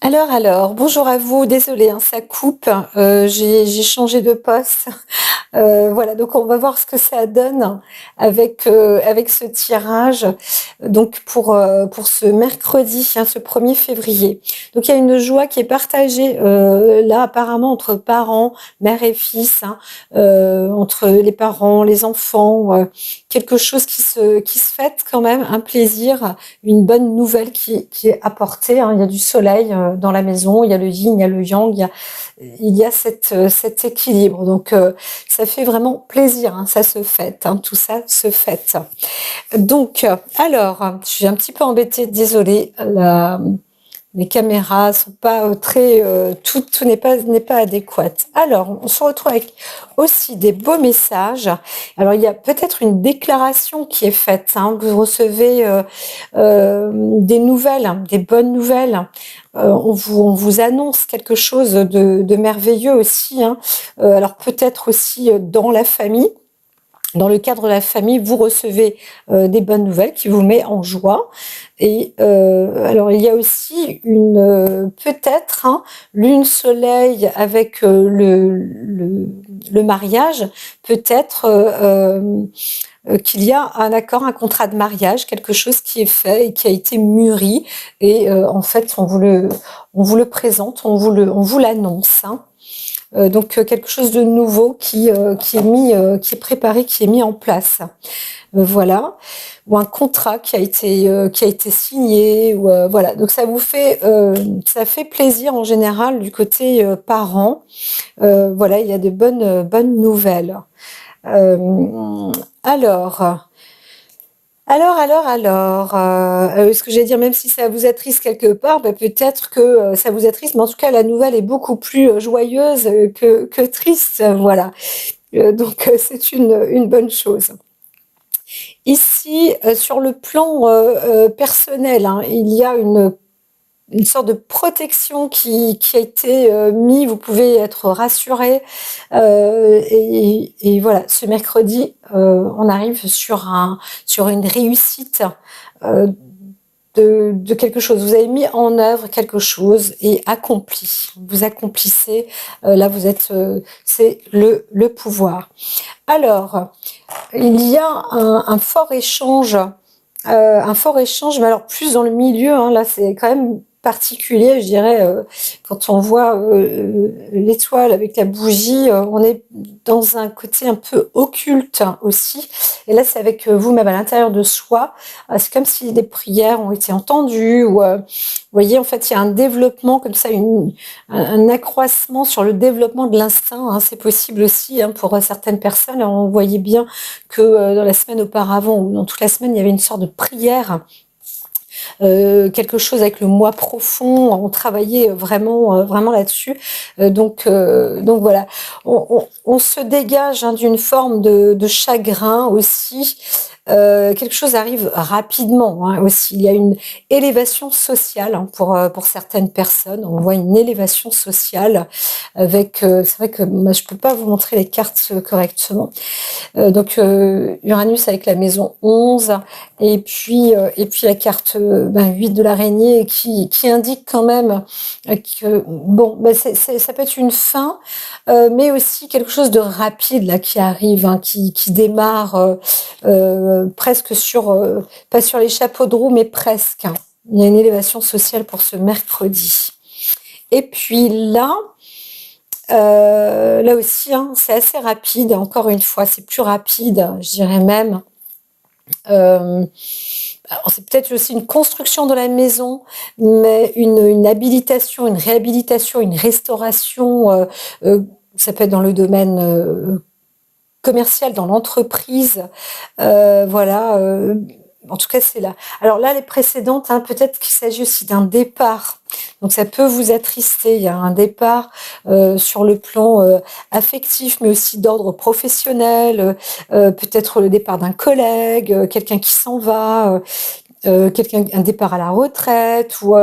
Bonjour à vous. Désolée, hein, ça coupe. J'ai changé de poste. Voilà, donc on va voir ce que ça donne avec ce tirage. Donc pour ce mercredi, hein, ce 1er février. Donc il y a une joie qui est partagée là apparemment entre parents, mère et fils, hein, entre les parents, les enfants. Quelque chose qui se fête quand même, un plaisir, une bonne nouvelle qui est apportée, hein. Il y a du soleil dans la maison, il y a le yin, il y a le yang, il y a cet équilibre. Donc ça fait vraiment plaisir, hein, ça se fête, hein, tout ça se fête. Donc, alors, je suis un petit peu embêtée, désolée, les caméras sont pas très, tout n'est pas adéquat. Alors, on se retrouve avec aussi des beaux messages. Alors, il y a peut-être une déclaration qui est faite, hein. Vous recevez des nouvelles, hein, des bonnes nouvelles. On vous annonce quelque chose de merveilleux aussi, hein. Alors peut-être aussi dans la famille. Dans le cadre de la famille, vous recevez des bonnes nouvelles qui vous met en joie. Et alors il y a aussi peut-être, hein, lune soleil avec le mariage, peut-être qu'il y a un accord, un contrat de mariage, quelque chose qui est fait et qui a été mûri. Et en fait, on vous le présente, on vous l'annonce, hein. Donc quelque chose de nouveau qui est préparé, qui est mis en place. Voilà, ou un contrat qui a été signé, ou voilà. Donc ça fait plaisir en général du côté parent. Voilà, il y a de bonnes nouvelles. Alors. Ce que j'allais dire, même si ça vous attriste quelque part, peut-être que ça vous attriste, mais en tout cas, la nouvelle est beaucoup plus joyeuse que triste, voilà. Donc, c'est une bonne chose. Ici, sur le plan personnel, hein, il y a une sorte de protection qui a été mise. Vous pouvez être rassuré. Et voilà, ce mercredi, on arrive sur une réussite de quelque chose. Vous avez mis en œuvre quelque chose et accompli. Vous accomplissez. Là, c'est le pouvoir. Alors, il y a un fort échange. Mais alors plus dans le milieu, hein, là c'est quand même particulier, je dirais, quand on voit l'étoile avec la bougie, on est dans un côté un peu occulte, hein, aussi. Et là, c'est avec vous-même à l'intérieur de soi. C'est comme si des prières ont été entendues, ou vous voyez, en fait, il y a un développement comme ça, un accroissement sur le développement de l'instinct, hein. C'est possible aussi, hein, pour certaines personnes. Alors, on voyait bien que dans la semaine auparavant, ou dans toute la semaine, il y avait une sorte de prière, quelque chose avec le moi profond. On travaillait vraiment là-dessus. Donc voilà, on se dégage, hein, d'une forme de chagrin aussi. Quelque chose arrive rapidement, hein, aussi. Il y a une élévation sociale, hein, pour certaines personnes. On voit une élévation sociale avec. C'est vrai que moi, je peux pas vous montrer les cartes correctement. Donc Uranus avec la maison 11, et puis la carte 8 de l'araignée qui indique quand même que bon, ça peut être une fin, mais aussi quelque chose de rapide là qui arrive, hein, qui démarre presque pas sur les chapeaux de roue, mais presque, hein. Il y a une élévation sociale pour ce mercredi. Et puis là aussi, hein, c'est assez rapide. Encore une fois, c'est plus rapide, je dirais même. Alors c'est peut-être aussi une construction de la maison, mais une habilitation, une réhabilitation, une restauration. Ça peut être dans le domaine commercial, dans l'entreprise. Voilà. En tout cas, c'est là. Alors là, les précédentes, hein, peut-être qu'il s'agit aussi d'un départ. Donc ça peut vous attrister. Il y a un départ sur le plan affectif, mais aussi d'ordre professionnel. Peut-être le départ d'un collègue, quelqu'un qui s'en va. Un départ à la retraite, ou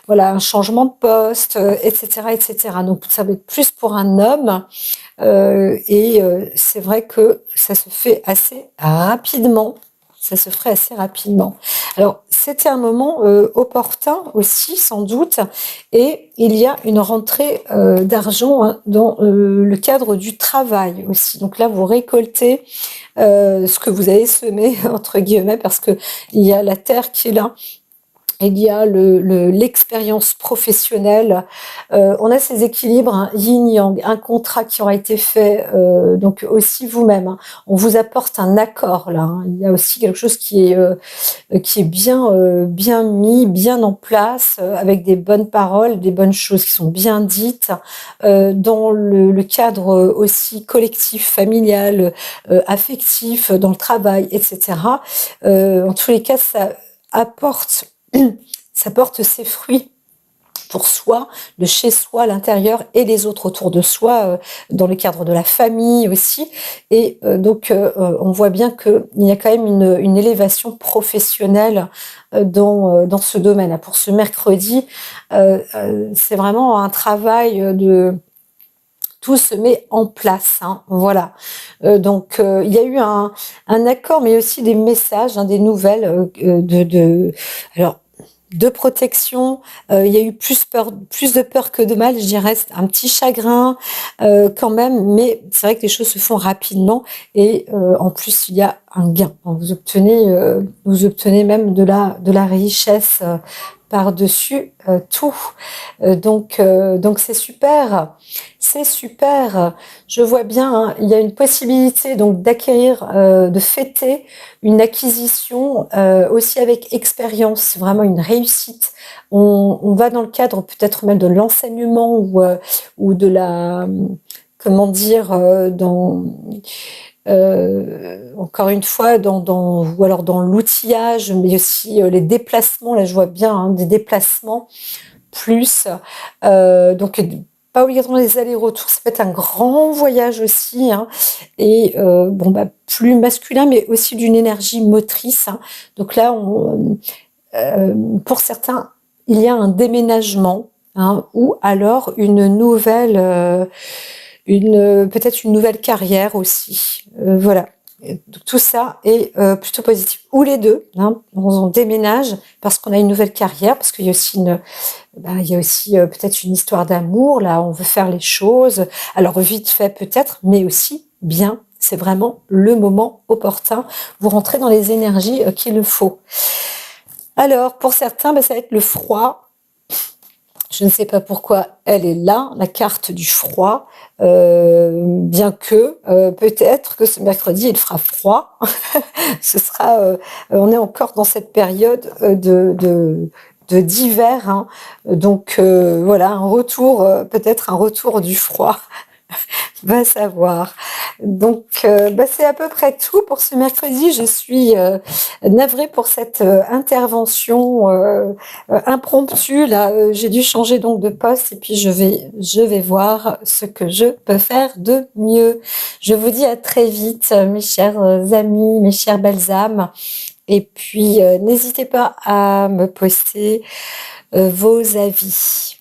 voilà, un changement de poste, etc., etc. Donc ça va être plus pour un homme, et c'est vrai que ça se fait assez rapidement. ça se ferait assez rapidement. Alors, c'était un moment, opportun aussi sans doute et il y a une rentrée, d'argent, hein, dans, le cadre du travail aussi. Donc là, vous récoltez, ce que vous avez «semé» entre guillemets parce qu'il y a la terre qui est là. Il y a l'expérience professionnelle. On a ces équilibres, hein, yin-yang, un contrat qui aura été fait, donc aussi vous-même, hein. On vous apporte un accord là, hein. Il y a aussi quelque chose qui est bien, bien mis, bien en place, avec des bonnes paroles, des bonnes choses qui sont bien dites, dans le cadre aussi collectif, familial, affectif, dans le travail, et cetera. En tous les cas, apporte ça porte ses fruits pour soi, de chez soi, à l'intérieur et les autres autour de soi, dans le cadre de la famille aussi. Et donc, on voit bien qu'il y a quand même une élévation professionnelle dans ce domaine. Pour ce mercredi, c'est vraiment un travail de tout se met en place, hein, voilà. Donc, il y a eu un accord, mais aussi des messages, hein, des nouvelles alors, de protection. Il y a eu plus de peur que de mal, je dirais. C'est un petit chagrin quand même, mais c'est vrai que les choses se font rapidement et en plus il y a un gain. Vous obtenez même de la richesse par-dessus tout. Donc c'est super. C'est super. Je vois bien, hein, il y a une possibilité donc d'acquérir, de fêter une acquisition aussi avec expérience, vraiment une réussite. On va dans le cadre peut-être même de l'enseignement ou de la, comment dire, encore une fois, ou alors dans l'outillage, mais aussi les déplacements. Là, je vois bien, hein, des déplacements plus. Donc, pas obligatoirement les allers-retours, ça peut être un grand voyage aussi, hein, et bon, bah, plus masculin, mais aussi d'une énergie motrice, hein. Donc là, pour certains, il y a un déménagement, hein, ou alors peut-être une nouvelle carrière aussi. Voilà. Donc, tout ça est plutôt positif. Ou les deux, hein, on déménage parce qu'on a une nouvelle carrière, parce qu'il y a aussi il y a aussi peut-être une histoire d'amour, là, on veut faire les choses, alors vite fait peut-être, mais aussi bien, c'est vraiment le moment opportun, vous rentrez dans les énergies qu'il faut. Alors, pour certains, ça va être le froid. Je ne sais pas pourquoi elle est là, la carte du froid, bien que peut-être que ce mercredi il fera froid. On est encore dans cette période d'hiver, hein. Donc voilà, peut-être un retour du froid. Va savoir. Donc, c'est à peu près tout pour ce mercredi. Je suis navrée pour cette intervention impromptue. Là, j'ai dû changer donc de poste et puis je vais voir ce que je peux faire de mieux. Je vous dis à très vite, mes chers amis, mes chères belles âmes. Et puis, n'hésitez pas à me poster vos avis.